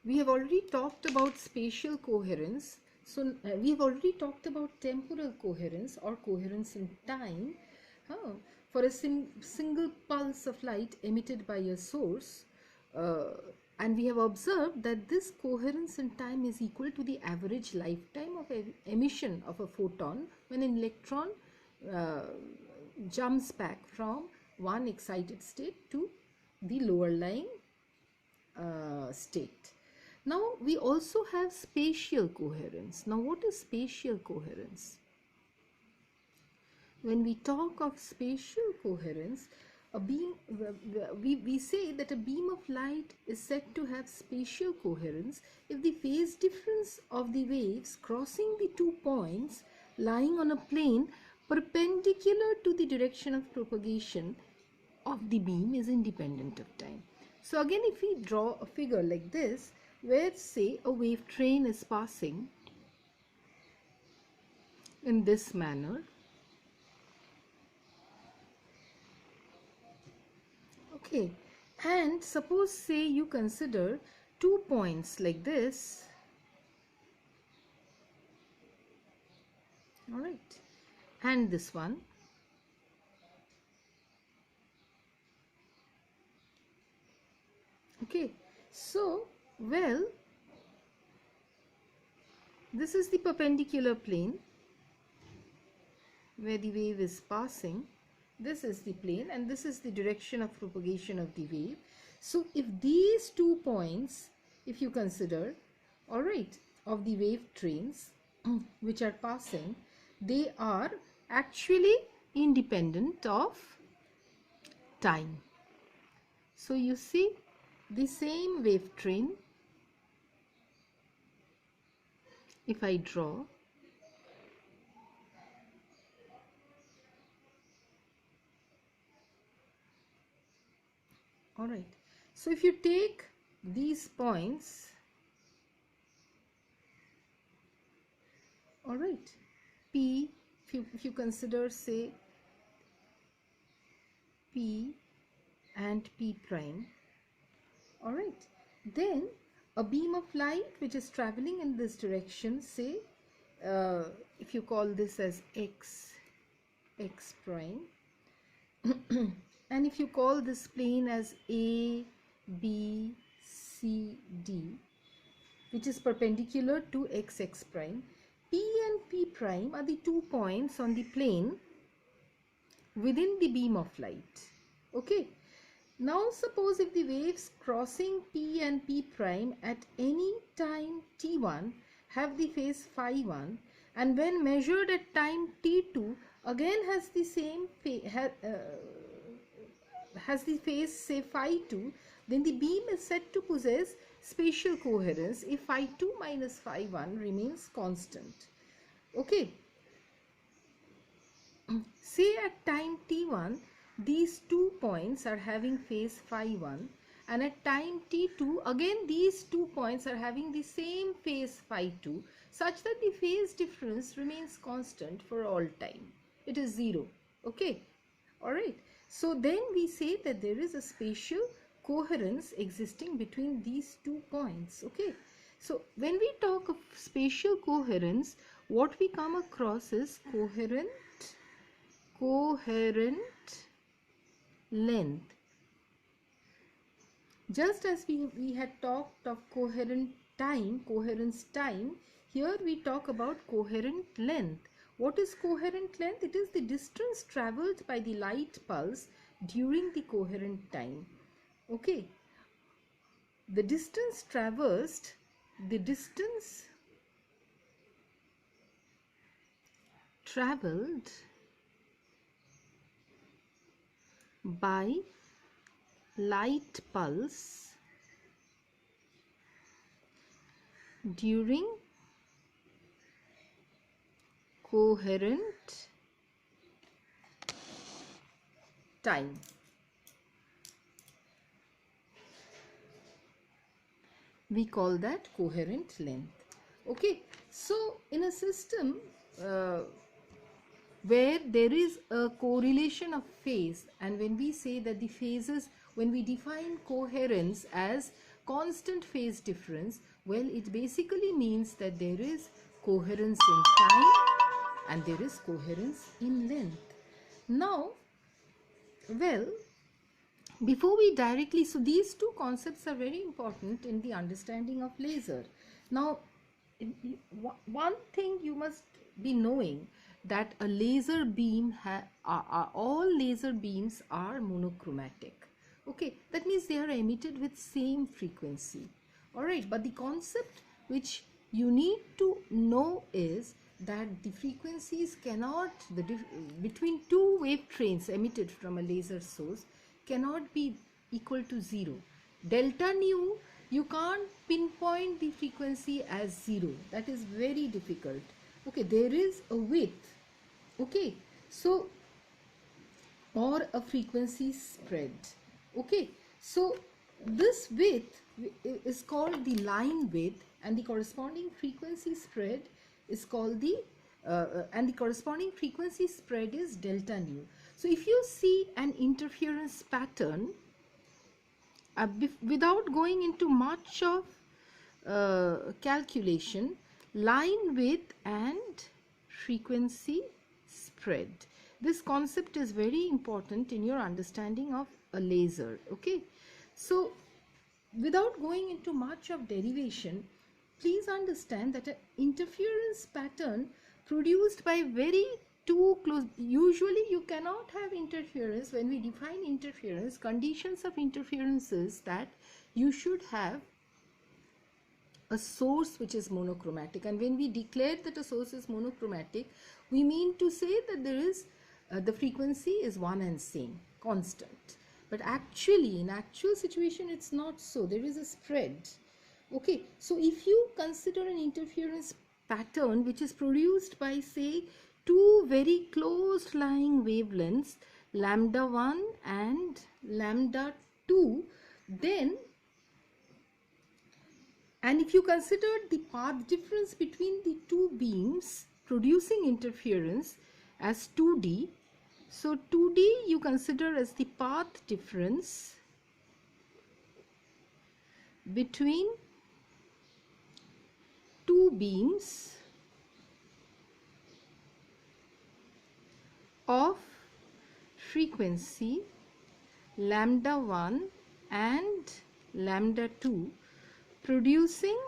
we have already talked about spatial coherence. So we have already talked about temporal coherence or coherence in time. For a single pulse of light emitted by a source, and we have observed that this coherence in time is equal to the average lifetime of emission of a photon when an electron jumps back from one excited state to the lower lying state. Now we also have spatial coherence. Now what is spatial coherence? When we talk of spatial coherence, a beam, we say that a beam of light is said to have spatial coherence if the phase difference of the waves crossing the 2 points lying on a plane perpendicular to the direction of propagation of the beam is independent of time. So again, if we draw a figure like this, where say a wave train is passing in this manner, okay, and suppose say you consider 2 points like this, all right, and this one, okay. So well, this is the perpendicular plane where the wave is passing. This is the plane and this is the direction of propagation of the wave. So if these 2 points, if you consider, all right, of the wave trains which are passing, they are actually independent of time. So you see the same wave train, if I draw, all right. So if you take these points, all right, P, if you consider say P and P prime, all right, then a beam of light which is traveling in this direction, say if you call this as X prime and if you call this plane as A, B, C, D, which is perpendicular to X prime, P and P prime are the 2 points on the plane within the beam of light. Okay. Now suppose if the waves crossing P and P prime at any time t1 have the phase phi 1, and when measured at time t2 again has the same has the phase say phi 2, then the beam is said to possess spatial coherence if phi 2 minus phi 1 remains constant. Okay. Say at time t1 these 2 points are having phase phi 1, and at time t2 again these 2 points are having the same phase phi 2, such that the phase difference remains constant for all time. It is 0. Okay. All right. So then we say that there is a spatial coherence existing between these 2 points. Okay. So when we talk of spatial coherence, what we come across is coherent length. Just as we had talked of coherence time, here we talk about coherent length. What is coherent length? It is the distance travelled by the light pulse during the coherent time. Okay. The distance traversed, travelled by light pulse during coherent time. We call that coherent length. Okay. So in a system where there is a correlation of phase, and when we say that the phases, when we define coherence as constant phase difference? Well, it basically means that there is coherence in time and there is coherence in length. Now, well, before we directly, so these two concepts are very important in the understanding of laser. Now, one thing you must be knowing, that a laser beam all laser beams are monochromatic. Okay, that means they are emitted with same frequency. All right, but the concept which you need to know is that the frequencies cannot, between two wave trains emitted from a laser source cannot be equal to 0. Delta nu, you can't pinpoint the frequency as 0. That is very difficult. Okay, there is a width. Okay, so, or a frequency spread. Okay, so this width is called the line width, and the corresponding frequency spread is called the corresponding frequency spread is delta nu. So if you see an interference pattern, without going into much of calculation, line width and frequency spread, this concept is very important in your understanding of a laser. Okay, so without going into much of derivation, please understand that an interference pattern produced by very too close, usually you cannot have interference. When we define interference, conditions of interference is that you should have a source which is monochromatic, and when we declare that a source is monochromatic, we mean to say that there is the frequency is one and same, constant. But actually, in actual situation, it's not so. There is a spread. Okay, so if you consider an interference pattern which is produced by, say, two very close lying wavelengths, lambda 1 and lambda 2, then, and if you consider the path difference between the two beams producing interference as 2d, so 2d you consider as the path difference between two beams of frequency lambda 1 and lambda 2 producing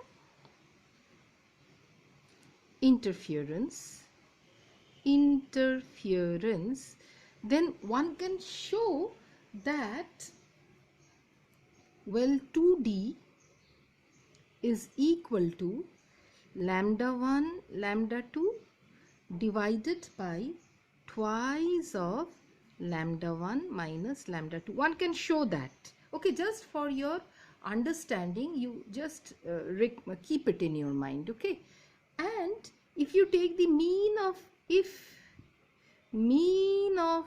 interference, then one can show that, well, 2d is equal to lambda 1 lambda 2 divided by twice of lambda 1 minus lambda 2. One can show that. Okay, just for your understanding, you just keep it in your mind. Okay, and if you take the mean of, if mean of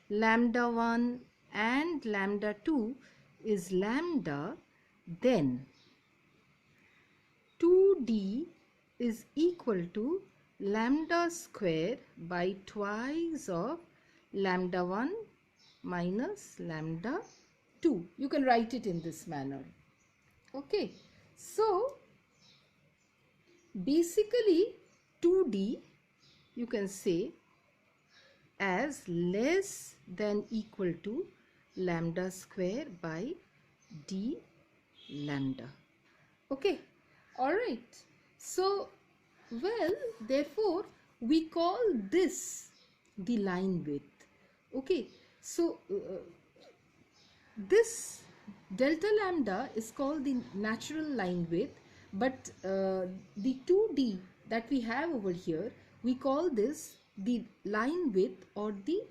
lambda 1 and lambda 2 is lambda, then 2d is equal to lambda square by twice of lambda 1 minus lambda 2. You can write it in this manner. Okay, so basically 2d you can say as less than equal to lambda square by d lambda. Okay, all right. So, well, therefore we call this the line width. Okay, so this delta lambda is called the natural line width, but the 2d that we have over here, we call this the line width or the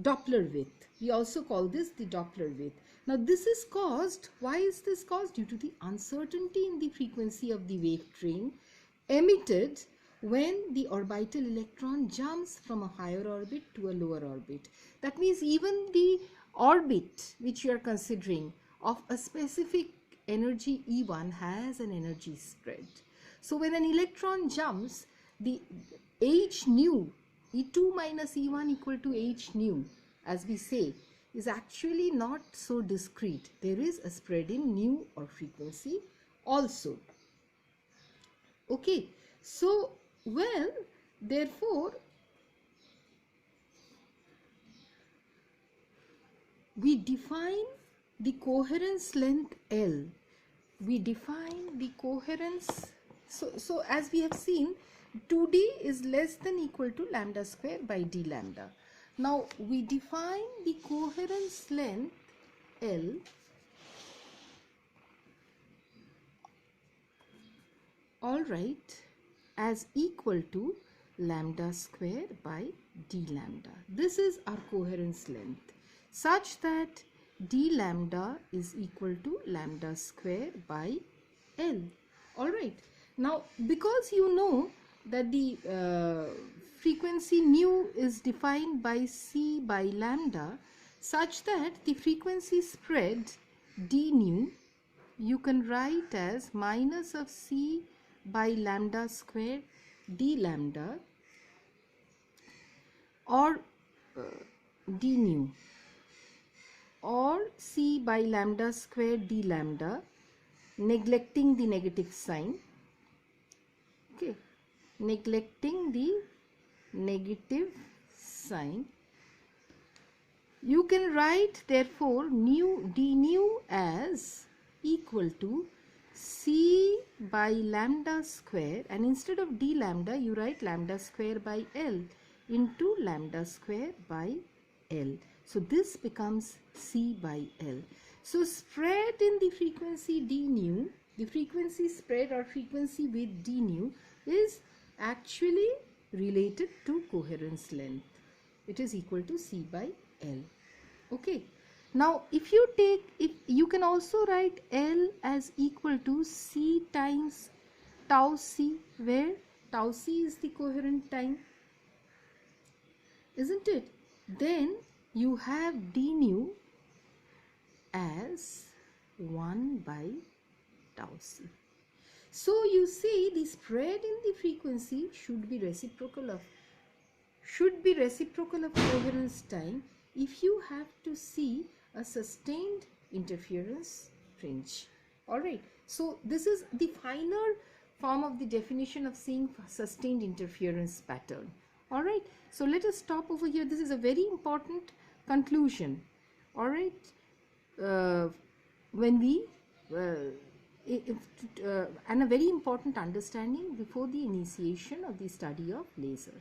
Doppler width. We also call this the Doppler width. Now this is caused, why is this caused? Due to the uncertainty in the frequency of the wave train emitted when the orbital electron jumps from a higher orbit to a lower orbit. That means even the orbit which you are considering of a specific energy E1 has an energy spread. So when an electron jumps, the h nu, E2 minus E1 equal to h nu, as we say, is actually not so discrete. There is a spread in nu or frequency also. Okay, so well, therefore we define the coherence length L. We define the coherence. So as we have seen, 2D is less than equal to lambda square by d lambda. Now we define the coherence length L all right as equal to lambda square by d lambda. This is our coherence length such that d lambda is equal to lambda square by L. All right. Now because you know that the frequency nu is defined by c by lambda such that the frequency spread d nu you can write as minus of c by lambda square d lambda or d nu or c by lambda square d lambda, neglecting the negative sign. Okay, neglecting the negative sign. You can write therefore nu d nu as equal to c by lambda square, and instead of d lambda you write lambda square by L into lambda square by L. So this becomes c by L. So spread in the frequency d nu, the frequency spread or frequency with d nu is actually related to coherence length. It is equal to c by L. Okay. Now if you can also write L as equal to c times tau c, where tau c is the coherent time, isn't it? Then you have d nu as 1 by tau c. So you see the spread in the frequency should be reciprocal of coherence time if you have to see a sustained interference fringe. All right. So this is the finer form of the definition of seeing sustained interference pattern. All right. So let us stop over here. This is a very important conclusion. All right. When we and a very important understanding before the initiation of the study of laser.